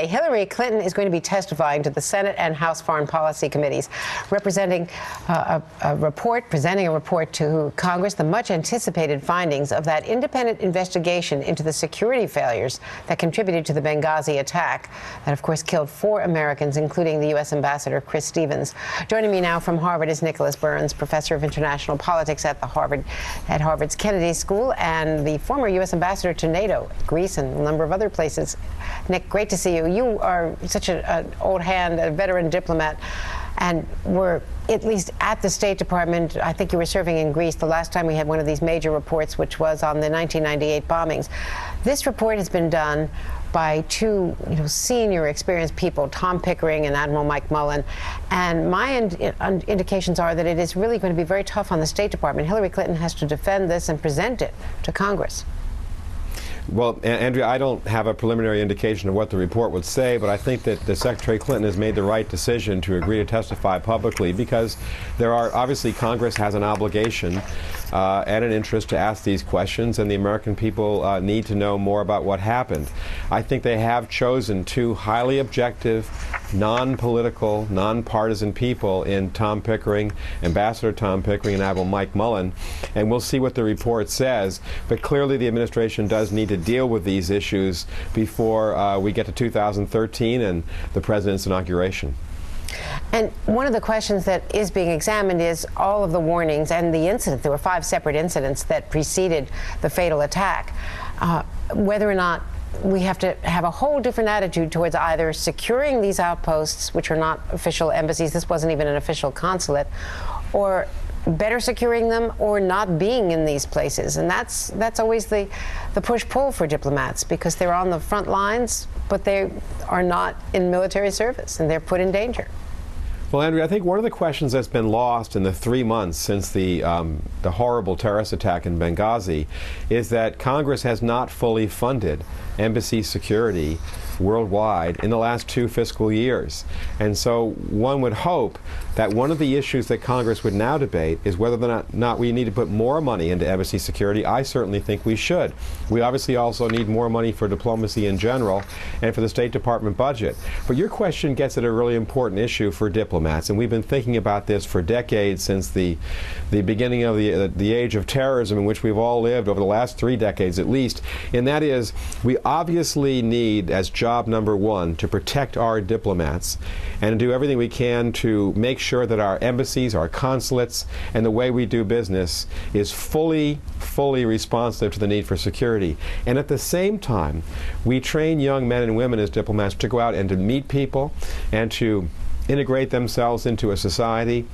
Hillary Clinton is going to be testifying to the Senate and House Foreign Policy Committees, presenting a report to Congress, the much-anticipated findings of that independent investigation into the security failures that contributed to the Benghazi attack that, of course, killed 4 Americans, including the U.S. Ambassador Chris Stevens. Joining me now from Harvard is Nicholas Burns, professor of international politics at Harvard's Kennedy School, and the former U.S. Ambassador to NATO, Greece, and a number of other places. Nick, great to see you. You are such an old hand, a veteran diplomat, and were at least at the State Department. I think you were serving in Greece the last time we had one of these major reports, which was on the 1998 bombings. This report has been done by 2 senior, experienced people, Tom Pickering and Admiral Mike Mullen. And my indications are that it is really going to be very tough on the State Department. Hillary Clinton has to defend this and present it to Congress. Well, Andrea, I don't have a preliminary indication of what the report would say, but I think that the Secretary Clinton has made the right decision to agree to testify publicly, because obviously Congress has an obligation and an interest to ask these questions, and the American people need to know more about what happened. I think they have chosen 2 highly objective, non-political, non-partisan people in Tom Pickering, Ambassador Tom Pickering, and Admiral Mike Mullen, and we'll see what the report says. But clearly the administration does need to deal with these issues before we get to 2013 and the president's inauguration. And one of the questions that is being examined is all of the warnings and the incident. There were 5 separate incidents that preceded the fatal attack. Whether or not we have to have a whole different attitude towards either securing these outposts, which are not official embassies, this wasn't even an official consulate, or better securing them, or not being in these places. And that's always the push-pull for diplomats, because they're on the front lines, but they are not in military service, and they're put in danger. Well, Andrea, I think one of the questions that's been lost in the 3 months since the horrible terrorist attack in Benghazi is that Congress has not fully funded embassy security worldwide in the last 2 fiscal years. And so one would hope that one of the issues that Congress would now debate is whether or not we need to put more money into embassy security. I certainly think we should. We obviously also need more money for diplomacy in general and for the State Department budget. But your question gets at a really important issue for diplomats, and we've been thinking about this for decades, since the beginning of the age of terrorism in which we've all lived over the last 3 decades at least, and that is we obviously need, as job number 1, to protect our diplomats and do everything we can to make sure that our embassies, our consulates, and the way we do business is fully responsive to the need for security. And at the same time, we train young men and women as diplomats to go out and to meet people and to integrate themselves into a society,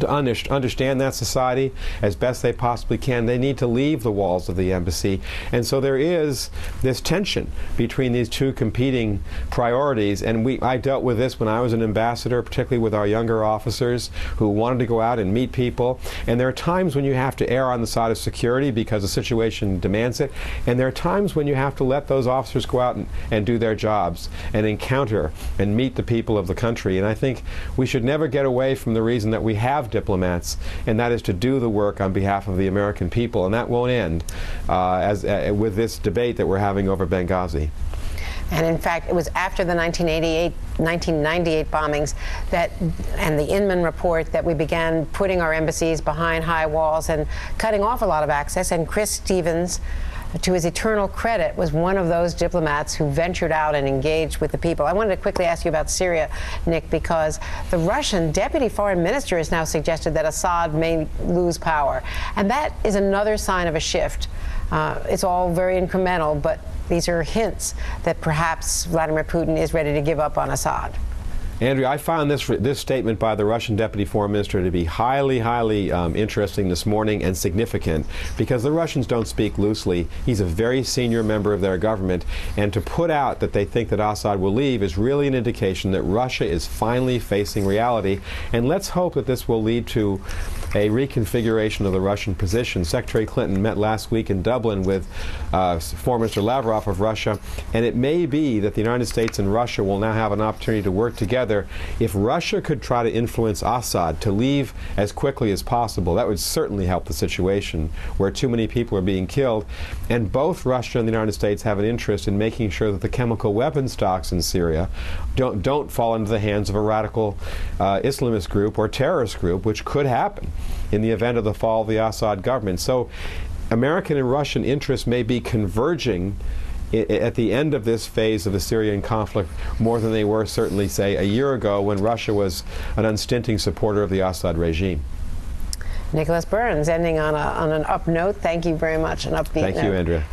to understand that society as best they possibly can. They need to leave the walls of the embassy. And so there is this tension between these 2 competing priorities. And I dealt with this when I was an ambassador, particularly with our younger officers who wanted to go out and meet people. And there are times when you have to err on the side of security because the situation demands it. And there are times when you have to let those officers go out and do their jobs and encounter and meet the people of the country. And I think we should never get away from the reason that we have diplomats, and that is to do the work on behalf of the American people. And that won't end with this debate that we're having over Benghazi. And in fact, it was after the 1998 bombings and the Inman report that we began putting our embassies behind high walls and cutting off a lot of access. And Chris Stevens, to his eternal credit, was one of those diplomats who ventured out and engaged with the people. I wanted to quickly ask you about Syria, Nick, because the Russian deputy foreign minister has now suggested that Assad may lose power. And that is another sign of a shift. It's all very incremental, but these are hints that perhaps Vladimir Putin is ready to give up on Assad. Andrea, I found this statement by the Russian Deputy Foreign Minister to be highly interesting this morning and significant, because the Russians don't speak loosely. He's a very senior member of their government, and to put out that they think that Assad will leave is really an indication that Russia is finally facing reality. And let's hope that this will lead to a reconfiguration of the Russian position. Secretary Clinton met last week in Dublin with former Minister Lavrov of Russia, and it may be that the United States and Russia will now have an opportunity to work together. If Russia could try to influence Assad to leave as quickly as possible, that would certainly help the situation where too many people are being killed. And both Russia and the United States have an interest in making sure that the chemical weapon stocks in Syria don't fall into the hands of a radical Islamist group or terrorist group, which could happen in the event of the fall of the Assad government. So American and Russian interests may be converging at the end of this phase of the Syrian conflict more than they were certainly, say, a year ago when Russia was an unstinting supporter of the Assad regime. Nicholas Burns, ending on an up note. Thank you very much. An upbeat note. Thank you, Andrea.